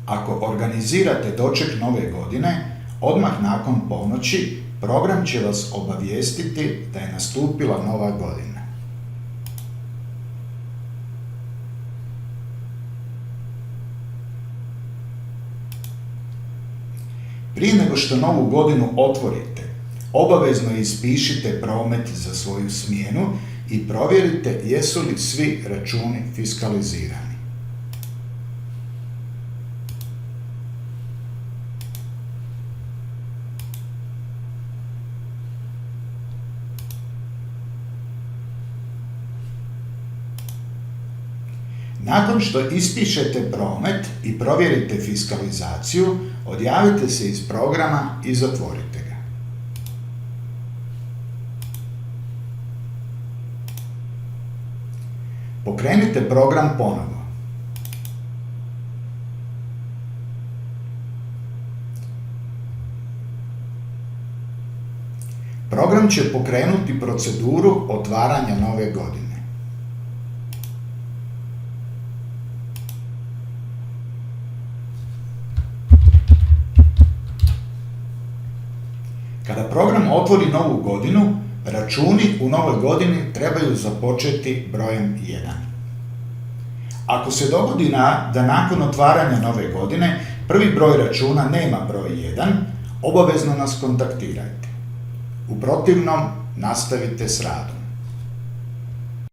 Ako organizirate doček nove godine, odmah nakon ponoći program će vas obavijestiti da je nastupila nova godina. Prije nego što novu godinu otvorite, obavezno ispišite promet za svoju smjenu i provjerite jesu li svi računi fiskalizirani. Nakon što ispišete promet i provjerite fiskalizaciju, odjavite se iz programa i zatvorite ga. Pokrenite program ponovo. Program će pokrenuti proceduru otvaranja nove godine. Kada program otvori novu godinu, računi u novoj godini trebaju započeti brojem 1. Ako se dogodi da nakon otvaranja nove godine prvi broj računa nema broj 1, obavezno nas kontaktirajte. U protivnom, nastavite s radom.